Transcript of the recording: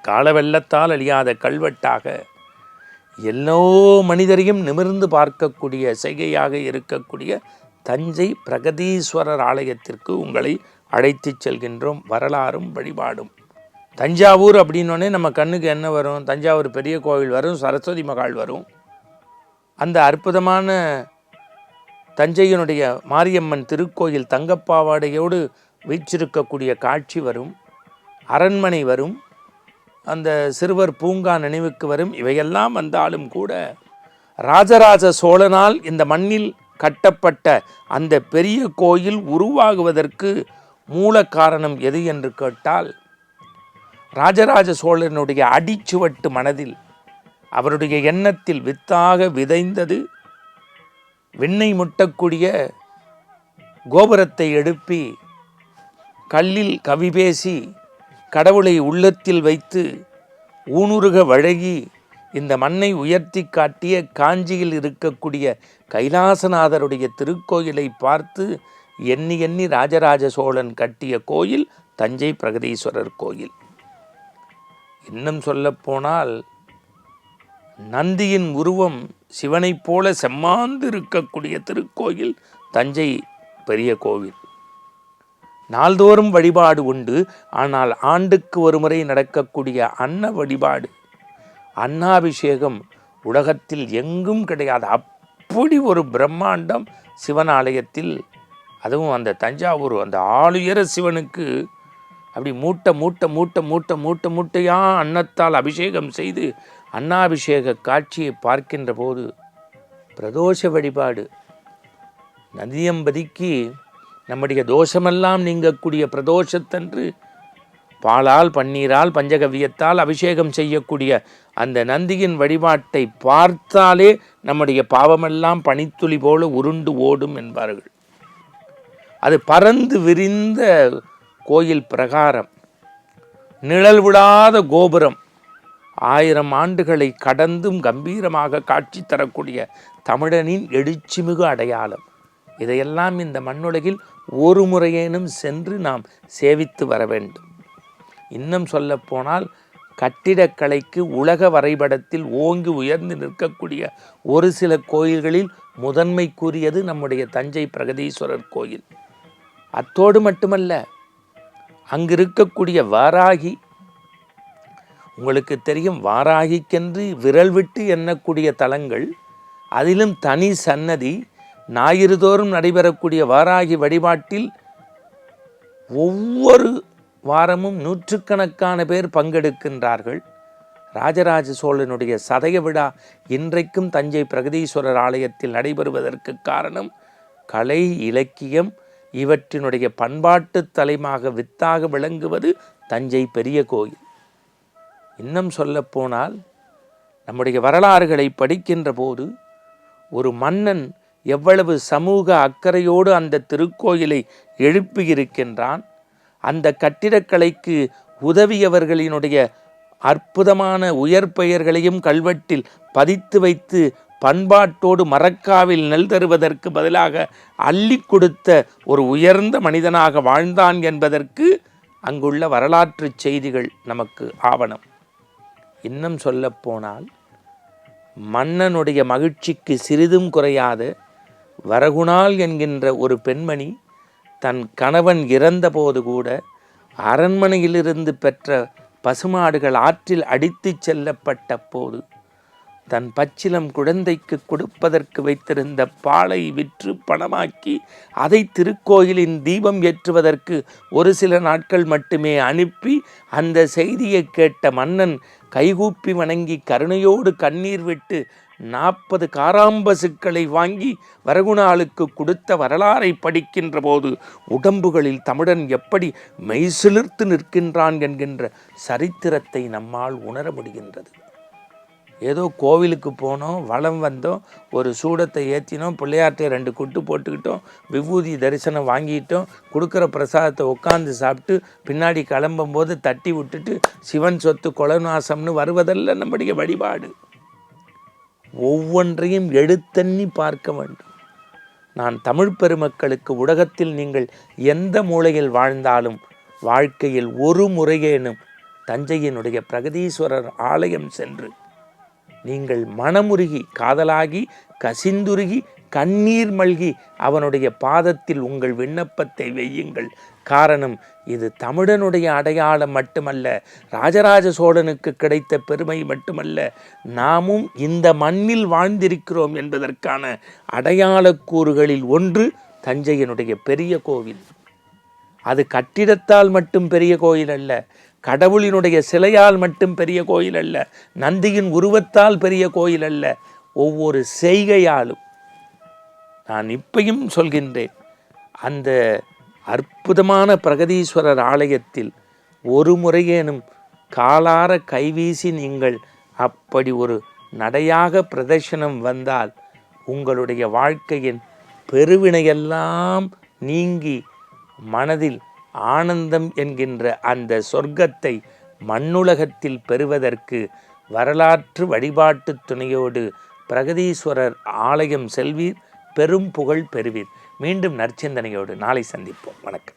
கால வெள்ளத்தால் அழியாத கல்வெட்டாக எல்லோ மனிதரையும் நிமிர்ந்து பார்க்கக்கூடிய செய்கையாக இருக்கக்கூடிய தஞ்சை பிரகதீஸ்வரர் ஆலயத்திற்கு உங்களை அழைத்து செல்கின்றோம். வரலாறும் வழிபாடும். தஞ்சாவூர் அப்படின்னோடனே நம்ம கண்ணுக்கு என்ன வரும்? தஞ்சாவூர் பெரிய கோவில் வரும், சரஸ்வதி மகால் வரும். அந்த அற்புதமான தஞ்சையினுடைய மாரியம்மன் திருக்கோயில் தங்கப்பாவாடையோடு வீற்றிருக்கக்கூடிய காட்சி வரும், அரண்மனை வரும், அந்த சிறுவர் பூங்கா நினைவுக்கு வரும். இவையெல்லாம் வந்தாலும் கூட ராஜராஜ சோழனால் இந்த மண்ணில் கட்டப்பட்ட அந்த பெரிய கோயில் உருவாகுவதற்கு மூல காரணம் எது என்று கேட்டால், ராஜராஜ சோழனுடைய அடிச்சுவட்டு மனதில் அவருடைய எண்ணத்தில் வித்தாக விதைந்தது விண்ணை முட்டக்கூடிய கோபுரத்தை எழுப்பி கல்லில் கவி பேசி கடவுளை உள்ளத்தில் வைத்து ஊனுருக வழங்கி இந்த மண்ணை உயர்த்தி காட்டிய காஞ்சியில் இருக்கக்கூடிய கைலாசநாதருடைய திருக்கோயிலை பார்த்து எண்ணி எண்ணி ராஜராஜ சோழன் கட்டிய கோயில் தஞ்சை பிரகதீஸ்வரர் கோயில். இன்னும் சொல்லப்போனால் நந்தியின் உருவம் சிவனைப் போல செம்மாந்து இருக்கக்கூடிய திருக்கோயில் தஞ்சை பெரிய கோவில். நாள்தோறும் வழிபாடு உண்டு. ஆனால் ஆண்டுக்கு ஒரு முறை நடக்கக்கூடிய அன்ன வழிபாடு, அன்னாபிஷேகம் உலகத்தில் எங்கும் கிடையாது. அப்படி ஒரு பிரம்மாண்டம் சிவன் ஆலயத்தில். அதுவும் அந்த தஞ்சாவூர் அந்த ஆளுயர சிவனுக்கு அப்படி மூட்டை மூட்டை மூட்டை மூட்டை மூட்டை மூட்டையாக அன்னத்தால் அபிஷேகம் செய்து அன்னாபிஷேக காட்சியை பார்க்கின்ற போது பிரதோஷ வழிபாடு, நதியம்பதிக்கு நம்முடைய தோஷமெல்லாம் நீங்கக்கூடிய பிரதோஷத்தன்று பாலால் பன்னீரால் பஞ்சகவியத்தால் அபிஷேகம் செய்யக்கூடிய அந்த நந்தியின் வழிபாட்டை பார்த்தாலே நம்முடைய பாவமெல்லாம் பனித்துளி போல உருண்டு ஓடும் என்பார்கள். அது பறந்து விரிந்த கோயில் பிரகாரம், நிழல் விடாத கோபுரம், 1000 ஆண்டுகளை கடந்தும் கம்பீரமாக காட்சி தரக்கூடிய தமிழனின் எழுச்சிமிகு அடையாளம். இதையெல்லாம் இந்த மண்ணுலகில் ஒரு முறையேனும் சென்று நாம் சேவித்து வர வேண்டும். இன்னும் சொல்லப்போனால் கட்டிடக்கலைக்கு உலக வரைபடத்தில் ஓங்கி உயர்ந்து நிற்கக்கூடிய ஒரு சில கோயில்களில் முதன்மை கூறியது நம்முடைய தஞ்சை பிரகதீஸ்வரர் கோயில். அத்தோடு மட்டுமல்ல, அங்கிருக்கக்கூடிய வாராகி, உங்களுக்கு தெரியும், வாராகிக்கென்று விரல் விட்டு எண்ணக்கூடிய தலங்கள், அதிலும் தனி சன்னதி. ஞாயிறுதோறும் நடைபெறக்கூடிய வாராகி வழிபாட்டில் ஒவ்வொரு வாரமும் நூற்றுக்கணக்கான பேர் பங்கெடுக்கின்றார்கள். ராஜராஜ சோழனுடைய சதய விழா இன்றைக்கும் தஞ்சை பிரகதீஸ்வரர் ஆலயத்தில் நடைபெறுவதற்கு காரணம் கலை இலக்கியம் இவற்றினுடைய பண்பாட்டு தலைமாக வித்தாக விளங்குவது தஞ்சை பெரிய கோயில். இன்னும் சொல்லப்போனால் நம்முடைய வரலாறுகளை படிக்கின்ற போது ஒரு மன்னன் எவ்வளவு சமூக அக்கறையோடு அந்த திருக்கோயிலை எழுப்பியிருக்கின்றான், அந்த கட்டிடக்கலைக்கு உதவியவர்களினுடைய அற்புதமான உயர் பெயர்களையும் கல்வெட்டில் பதித்து வைத்து பண்பாட்டோடு மரக்காவில் நெல் தருவதற்கு பதிலாக அள்ளி கொடுத்த ஒரு உயர்ந்த மனிதனாக வாழ்ந்தான் என்பதற்கு அங்குள்ள வரலாற்று செய்திகள் நமக்கு ஆவணம். இன்னும் சொல்லப்போனால் மன்னனுடைய மகிழ்ச்சிக்கு சிறிதும் குறையாத வரகுணால் என்கின்ற ஒரு பெண்மணி தன் கணவன் இறந்தபோது கூட அரண்மனையிலிருந்து பெற்ற பசுமாடுகள் ஆற்றில் அடித்து செல்லப்பட்ட போது தன் பச்சிலம் குழந்தைக்கு கொடுப்பதற்கு வைத்திருந்த பாலை விற்று பணமாக்கி அதை திருக்கோயிலின் தீபம் ஏற்றுவதற்கு ஒரு சில நாட்கள் மட்டுமே அனுப்பி அந்த செய்தியை கேட்ட மன்னன் கைகூப்பி வணங்கி கருணையோடு கண்ணீர் விட்டு 40 காராம்பசுக்களை வாங்கி வரகுணாளுக்கு கொடுத்த வரலாறை படிக்கின்ற போது உடம்புகளில் தமிழன் எப்படி மெய்சிலிர்த்து நிற்கின்றான் என்கின்ற சரித்திரத்தை நம்மால் உணர முடிகின்றது. ஏதோ கோவிலுக்கு போனோம், வலம் வந்தோம், ஒரு சூடத்தை ஏற்றினோம், பிள்ளையார்ட்டை 2 குட்டு போட்டுக்கிட்டோம், விபூதி தரிசனம் வாங்கிட்டோம், கொடுக்குற பிரசாதத்தை உட்காந்து சாப்பிட்டு பின்னாடி கிளம்பும்போது தட்டி விட்டுட்டு சிவன் சொத்து கொலநாசம்னு வருவதல்ல நம்முடைய வழிபாடு. ஒவ்வொன்றையும் எடுத்தண்ணி பார்க்க வேண்டும். நான் தமிழ் பெருமக்களுக்கு உலகத்தில் நீங்கள் எந்த மூலையில் வாழ்ந்தாலும் வாழ்க்கையில் ஒரு முறையேனும் தஞ்சையினுடைய பிரகதீஸ்வரர் ஆலயம் சென்று நீங்கள் மனமுருகி காதலாகி கசிந்துருகி கண்ணீர் மல்கி அவனுடைய பாதத்தில் உங்கள் விண்ணப்பத்தை வையுங்கள். காரணம், இது தமிழனுடைய அடையாளம் மட்டுமல்ல, ராஜராஜ சோழனுக்கு கிடைத்த பெருமை மட்டுமல்ல, நாமும் இந்த மண்ணில் வாழ்ந்திருக்கிறோம் என்பதற்கான அடையாளக்கூறுகளில் ஒன்று தஞ்சையினுடைய பெரிய கோவில். அது கட்டிடத்தால் மட்டும் பெரிய கோயில் அல்ல, கடவுளினுடைய சிலையால் மட்டும் பெரிய கோயில் அல்ல, நந்தியின் உருவத்தால் பெரிய கோயில் அல்ல, ஒவ்வொரு செய்கையாலும். நான் இப்பையும் சொல்கின்றேன், அந்த அற்புதமான பிரகதீஸ்வரர் ஆலயத்தில் ஒரு முறையேனும் காலார கைவீசி நீங்கள் அப்படி ஒரு நடையாக பிரதர்சனம் வந்தால் உங்களுடைய வாழ்க்கையின் பெருவினையெல்லாம் நீங்கி மனதில் ஆனந்தம் என்கின்ற அந்த சொர்க்கத்தை மண்ணுலகத்தில் பெறுவதற்கு வரலாற்று வழிபாட்டு துணையோடு பிரகதீஸ்வரர் ஆலயம் செல்வீர், பெரும் புகழ் பெறுவீர். மீண்டும் நற்சிந்தனையோடு நாளை சந்திப்போம். வணக்கம்.